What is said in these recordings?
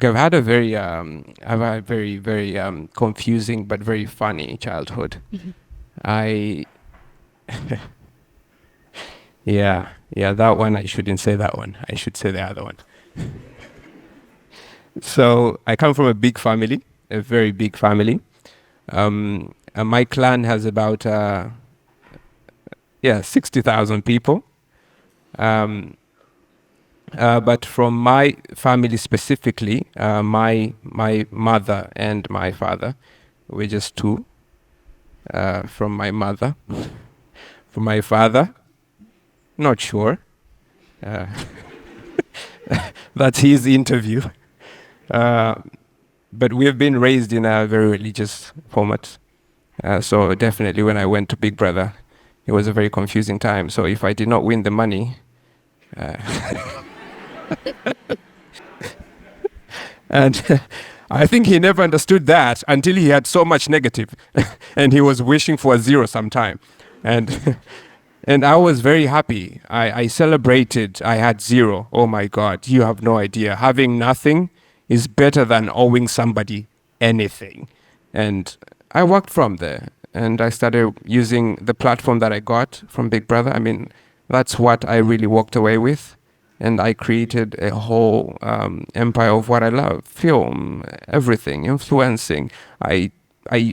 I've had a very confusing but very funny childhood. I, yeah, that one, I shouldn't say that one. I should say the other one. So I come from a big family, a very big family. And my clan has about 60,000 people. But from my family specifically, my mother and my father, we're just two. From my mother, from my father, not sure. Uh, that's his interview. But we have been raised in a very religious format. So definitely when I went to Big Brother, it was a very confusing time. So if I did not win the money, and I think he never understood that until he had so much negative and he was wishing for a zero sometime. And and I was very happy. I celebrated. I had zero. Oh my God, you have no idea. Having nothing is better than owing somebody anything. And I worked from there and I started using the platform that I got from Big Brother. I mean, that's what I really walked away with. And I created a whole empire of what I love: film, everything, influencing. I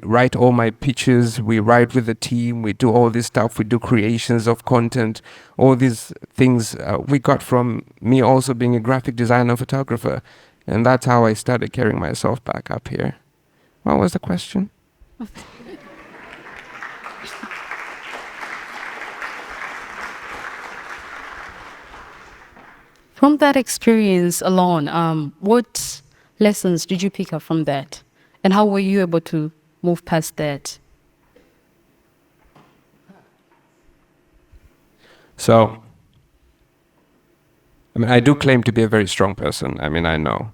write all my pitches, we write with the team, we do all this stuff, we do creations of content, all these things we got from me also being a graphic designer, photographer. And that's how I started carrying myself back up here. What was the question? From that experience alone, what lessons did you pick up from that? And how were you able to move past that? So, I mean, I do claim to be a very strong person. I mean, I know.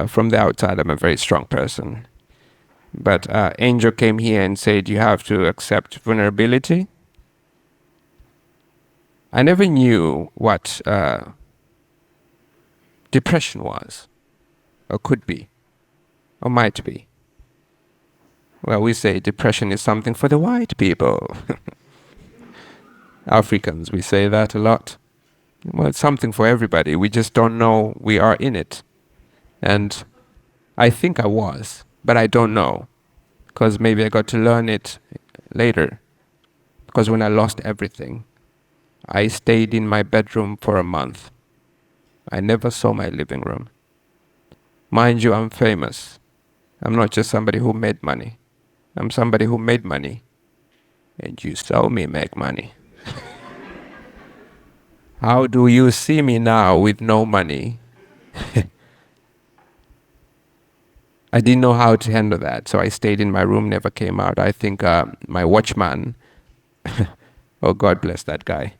From the outside, I'm a very strong person. But Angel came here and said, you have to accept vulnerability. I never knew what depression was, or could be, or might be. Well, we say depression is something for the white people. Africans, we say that a lot. Well, it's something for everybody. We just don't know we are in it. And I think I was, but I don't know. Because maybe I got to learn it later. Because when I lost everything, I stayed in my bedroom for a month. I never saw my living room. Mind you, I'm famous. I'm not just somebody who made money. I'm somebody who made money. And you saw me make money. How do you see me now with no money? I didn't know how to handle that, so I stayed in my room, never came out. I think my watchman, oh God bless that guy,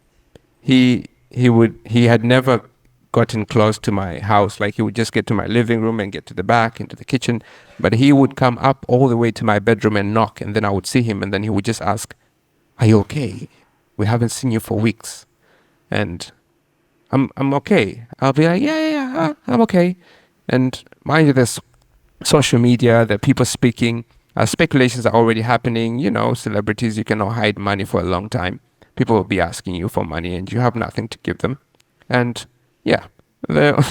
he had never gotten close to my house. Like, he would just get to my living room and get to the back, into the kitchen, but he would come up all the way to my bedroom and knock, and then I would see him, and then he would just ask, "Are you okay? We haven't seen you for weeks." And I'm okay. I'll be like, yeah, I'm okay. And mind you, there's social media, there are people speaking, speculations are already happening. You know, celebrities, you cannot hide money for a long time. People will be asking you for money and you have nothing to give them. And yeah, they'll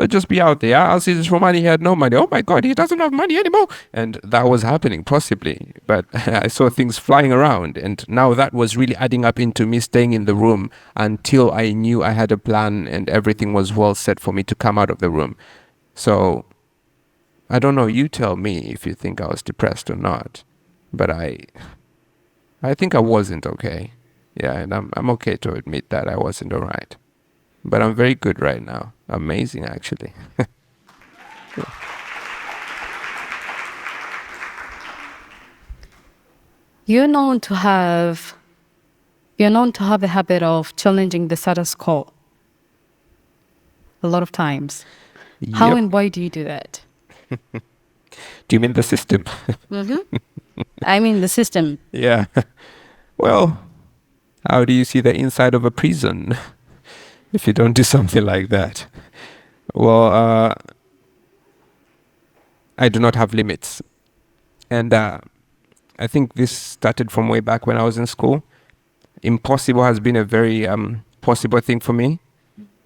just be out there. I'll see this for money, he had no money. Oh my God, he doesn't have money anymore. And that was happening possibly. But I saw things flying around. And now that was really adding up into me staying in the room until I knew I had a plan and everything was well set for me to come out of the room. So I don't know, you tell me if you think I was depressed or not. But I think I wasn't okay. Yeah, and I'm okay to admit that I wasn't all right. But I'm very good right now. Amazing, actually. Yeah. You're known to have a habit of challenging the status quo a lot of times. How Yep. and why do you do that? Do you mean the system? I mean the system. Yeah. Well, how do you see the inside of a prison if you don't do something like that? Well, I do not have limits. And I think this started from way back when I was in school. Impossible has been a very possible thing for me.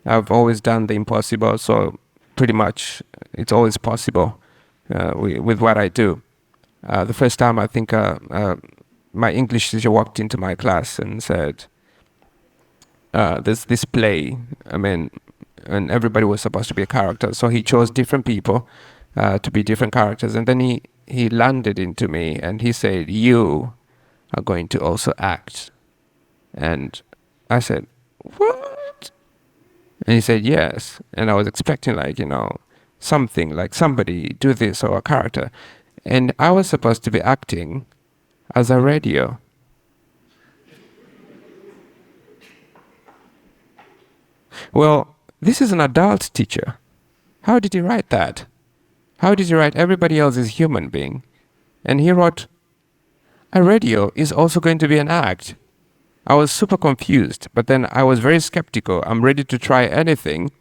I've always done the impossible, so pretty much it's always possible with what I do. The first time I think my English teacher walked into my class and said, there's this play, and everybody was supposed to be a character. So he chose different people to be different characters. And then he landed into me and he said, you are going to also act. And I said, what? And he said, yes. And I was expecting something like somebody do this or a character. And I was supposed to be acting as a radio. Well, this is an adult teacher. How did he write that? How did he write everybody else is human being? And he wrote, a radio is also going to be an act. I was super confused, but then I was very skeptical. I'm ready to try anything.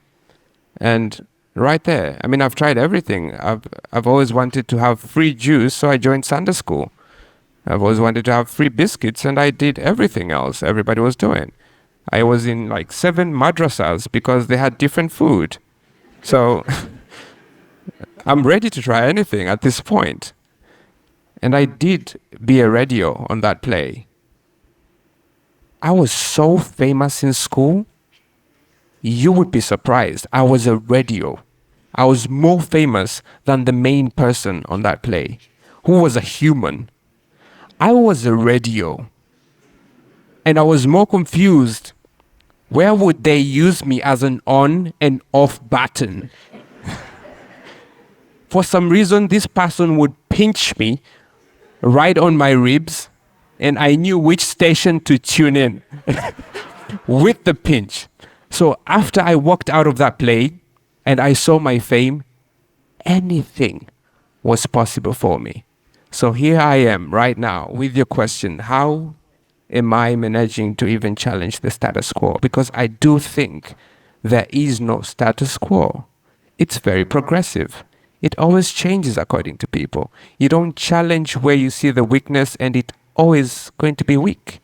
And right there, I've tried everything. I've always wanted to have free juice, so I joined Sunday school. I've always wanted to have free biscuits, and I did everything else everybody was doing. I was in 7 madrasas because they had different food. So I'm ready to try anything at this point. And I did be a radio on that play. I was so famous in school, you would be surprised. I was a radio. I was more famous than the main person on that play, who was a human. I was a radio. And I was more confused. Where would they use me as an on and off button? For some reason, this person would pinch me right on my ribs, and I knew which station to tune in with the pinch. So after I walked out of that play and I saw my fame, anything was possible for me. So here I am right now with your question, how am I managing to even challenge the status quo? Because I do think there is no status quo. It's very progressive. It always changes according to people. You don't challenge where you see the weakness, and it's always going to be weak.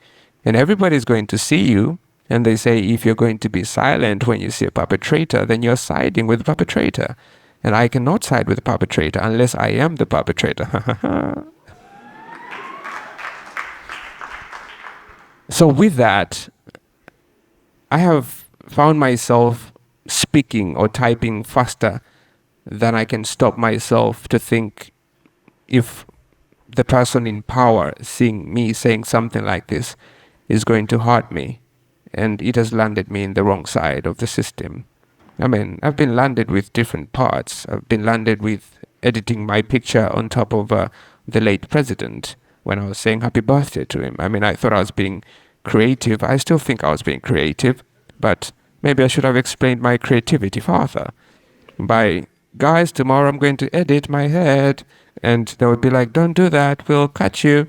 And everybody's going to see you, and they say if you're going to be silent when you see a perpetrator, then you're siding with the perpetrator. And I cannot side with the perpetrator unless I am the perpetrator. So with that, I have found myself speaking or typing faster than I can stop myself to think if the person in power seeing me saying something like this is going to hurt me. And it has landed me in the wrong side of the system. I've been landed with different parts. I've been landed with editing my picture on top of the late president when I was saying happy birthday to him. I thought I was being creative. I still think I was being creative, but maybe I should have explained my creativity further. Guys, tomorrow I'm going to edit my head, and they would be like, don't do that, we'll cut you.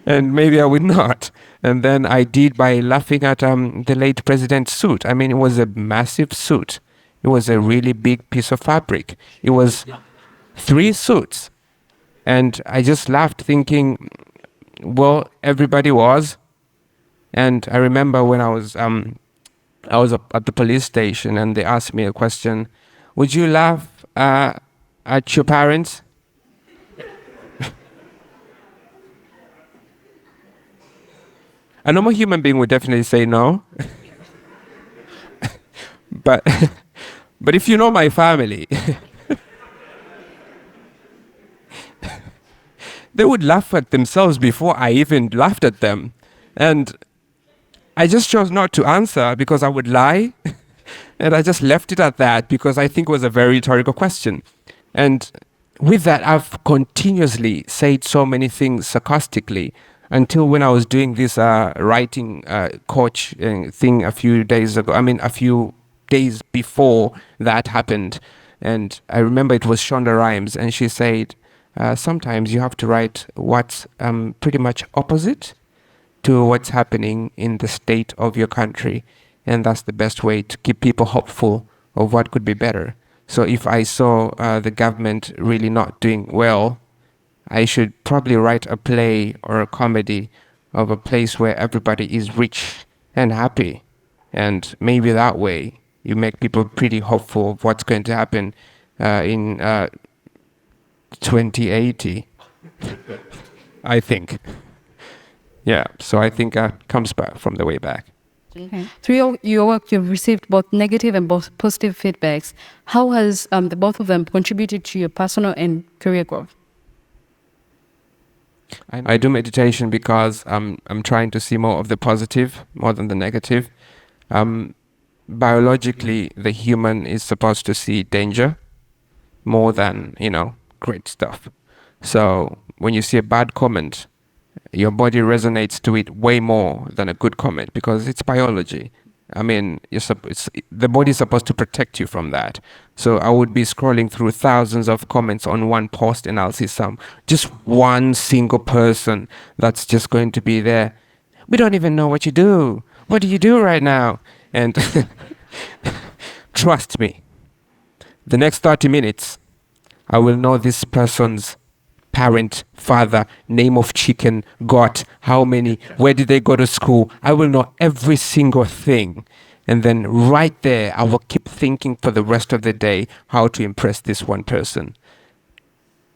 And maybe I would not. And then I did by laughing at the late president's suit. It was a massive suit. It was a really big piece of fabric. It was 3 suits. And I just laughed thinking, well, everybody was. And I remember when I was at the police station and they asked me a question, would you laugh at your parents? A normal human being would definitely say no. But if you know my family, they would laugh at themselves before I even laughed at them. And I just chose not to answer because I would lie. And I just left it at that because I think it was a very rhetorical question. And with that, I've continuously said so many things sarcastically until when I was doing this writing coach thing a few days ago. a few days before that happened. And I remember it was Shonda Rhimes, and she said, sometimes you have to write what's pretty much opposite to what's happening in the state of your country. And that's the best way to keep people hopeful of what could be better. So if I saw the government really not doing well, I should probably write a play or a comedy of a place where everybody is rich and happy. And maybe that way you make people pretty hopeful of what's going to happen in 2080, I think. Yeah, so I think comes back from the way back. Okay. Through your work, you've received both negative and both positive feedbacks. How has the both of them contributed to your personal and career growth? I do meditation because I'm trying to see more of the positive more than the negative. Biologically, the human is supposed to see danger more than, great stuff. So when you see a bad comment, your body resonates to it way more than a good comment because it's biology. I mean, the body is supposed to protect you from that. So I would be scrolling through thousands of comments on one post and I'll see just one single person that's just going to be there. We don't even know what you do. What do you do right now? And trust me, the next 30 minutes, I will know this person's parent, father, name of chicken, got, how many, where did they go to school. I will know every single thing. And then right there, I will keep thinking for the rest of the day how to impress this one person.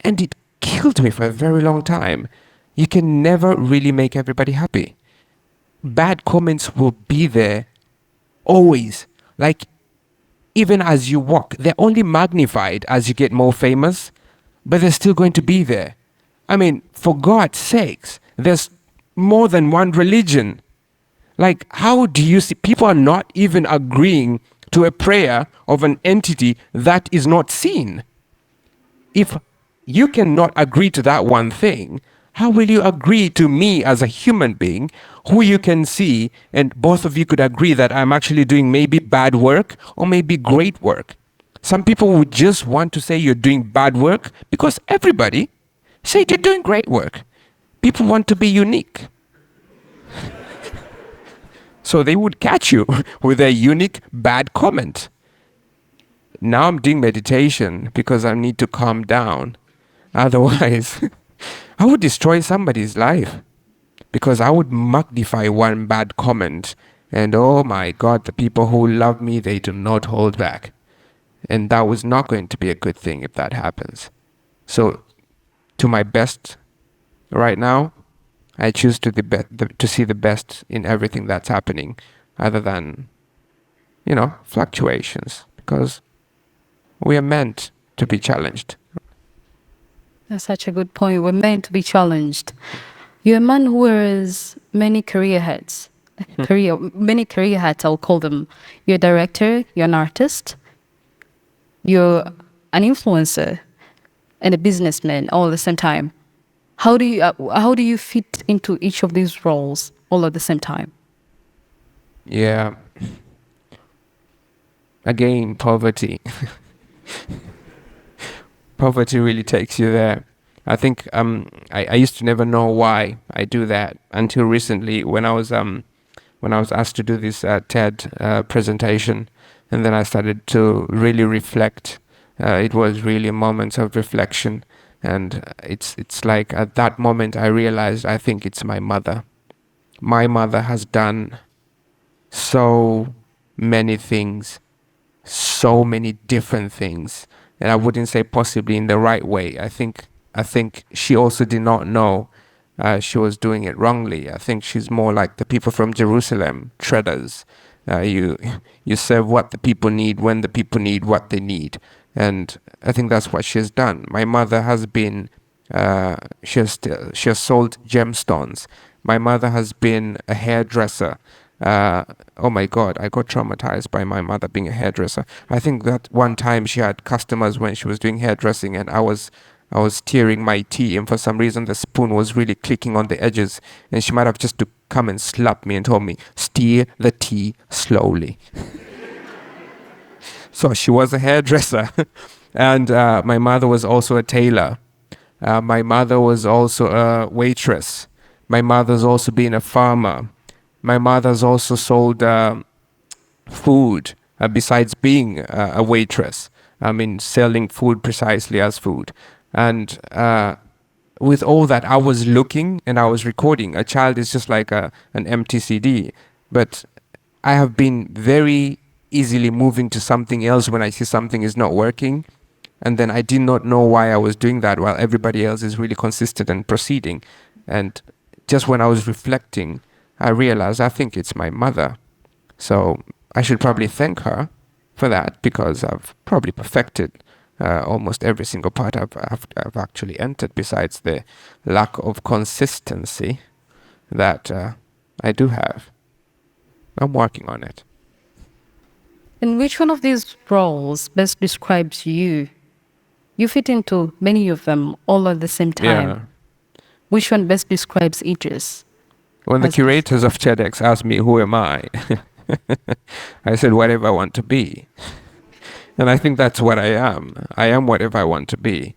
And it killed me for a very long time. You can never really make everybody happy. Bad comments will be there always. Like, even as you walk, they're only magnified as you get more famous, but they're still going to be there. I mean, for God's sakes, there's more than one religion. Like, how do you see people are not even agreeing to a prayer of an entity that is not seen? If you cannot agree to that one thing, how will you agree to me as a human being who you can see and both of you could agree that I'm actually doing maybe bad work or maybe great work? Some people would just want to say you're doing bad work because everybody said you're doing great work. People want to be unique. So they would catch you with a unique bad comment. Now I'm doing meditation because I need to calm down. Otherwise, I would destroy somebody's life because I would magnify one bad comment. And oh my God, the people who love me, they do not hold back. And that was not going to be a good thing if that happens. So to my best right now, I choose to see the best in everything that's happening other than, fluctuations, because we are meant to be challenged. That's such a good point. We're meant to be challenged. You're a man who wears many career hats. Many career hats, I'll call them. You're a director, you're an artist, you're an influencer, and a businessman all at the same time. How do you fit into each of these roles all at the same time? Yeah. Again, poverty. Poverty really takes you there. I think I used to never know why I do that until recently when I was asked to do this TED presentation, and then I started to really reflect. It was really moments of reflection, and it's like at that moment I realized I think it's my mother. My mother has done so many things, so many different things, and I wouldn't say possibly in the right way. I think she also did not know she was doing it wrongly. I think she's more like the people from Jerusalem, treaders. You serve what the people need when the people need what they need, and I think that's what she has done. My mother has been she has sold gemstones. My mother has been a hairdresser. Oh my God, I got traumatized by my mother being a hairdresser. I think that one time she had customers when she was doing hairdressing, and I was stirring my tea, and for some reason the spoon was really clicking on the edges, and she might have just to come and slap me and told me, stir the tea slowly. So she was a hairdresser. And my mother was also a tailor. My mother was also a waitress. My mother's also been a farmer. My mother's also sold food besides being a waitress. I mean, selling food precisely as food. And with all that, I was looking and I was recording. A child is just like an empty CD. But I have been very easily moving to something else when I see something is not working. And then I did not know why I was doing that while everybody else is really consistent and proceeding. And just when I was reflecting, I realized I think it's my mother. So I should probably thank her for that, because I've probably perfected almost every single part I've actually entered, besides the lack of consistency that I do have. I'm working on it. And which one of these roles best describes you? You fit into many of them all at the same time. Yeah. Which one best describes Idris? When the As- curators of TEDx asked me, who am I? I said, whatever I want to be. And I think that's what I am. I am whatever I want to be.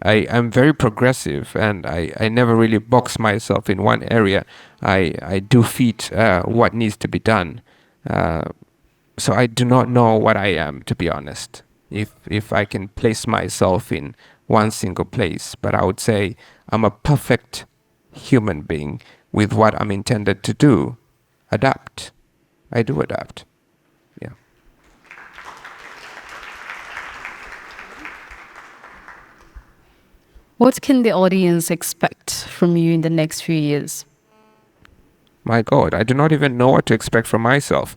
I am very progressive, and I never really box myself in one area. I do fit what needs to be done. So I do not know what I am, to be honest, if I can place myself in one single place. But I would say I'm a perfect human being with what I'm intended to do. Adapt. I do adapt. Yeah. What can the audience expect from you in the next few years? My God, I do not even know what to expect from myself.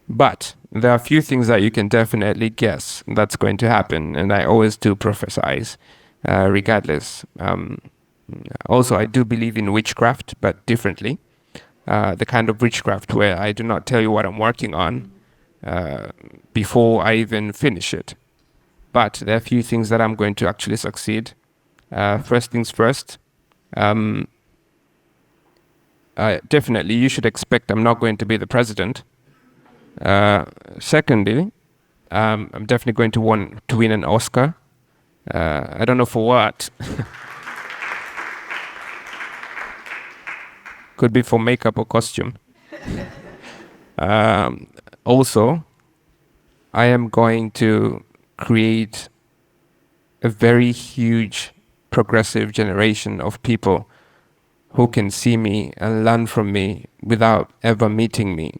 But there are a few things that you can definitely guess that's going to happen, and I always do prophesize, regardless. Also, I do believe in witchcraft, but differently. The kind of witchcraft where I do not tell you what I'm working on before I even finish it. But there are a few things that I'm going to actually succeed. First things first. Definitely, you should expect I'm not going to be the president. Secondly, I'm definitely going to want to win an Oscar. I don't know for what. Could be for makeup or costume. Also, I am going to create a very huge progressive generation of people who can see me and learn from me without ever meeting me,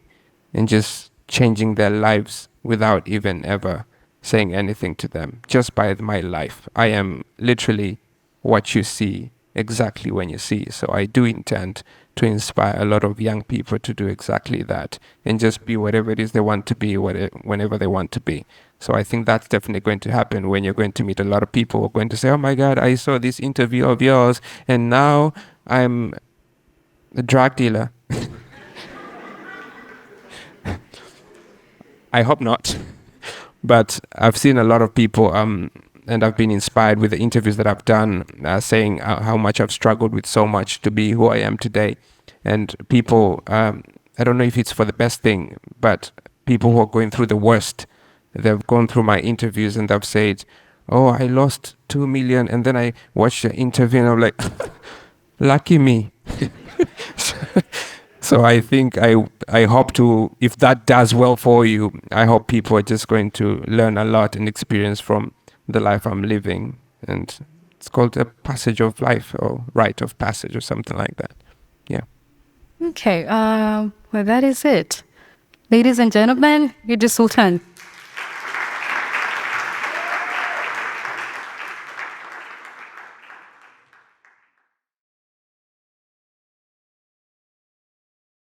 and just changing their lives without even ever saying anything to them, just by my life. I am literally what you see exactly when you see. So I do intend to inspire a lot of young people to do exactly that, and just be whatever it is they want to be, whenever they want to be. So I think that's definitely going to happen when you're going to meet a lot of people who are going to say, oh my God, I saw this interview of yours and now I'm a drug dealer. I hope not. But I've seen a lot of people, and I've been inspired with the interviews that I've done, saying how much I've struggled with so much to be who I am today. And people, I don't know if it's for the best thing, but people who are going through the worst, they've gone through my interviews and they've said, oh, I lost 2 million. And then I watched the interview and I'm like, lucky me. So I think I hope to, if that does well for you, I hope people are just going to learn a lot and experience from the life I'm living. And it's called a passage of life, or rite of passage, or something like that. Yeah. Okay, well, that is it. Ladies and gentlemen, Idris Sultan.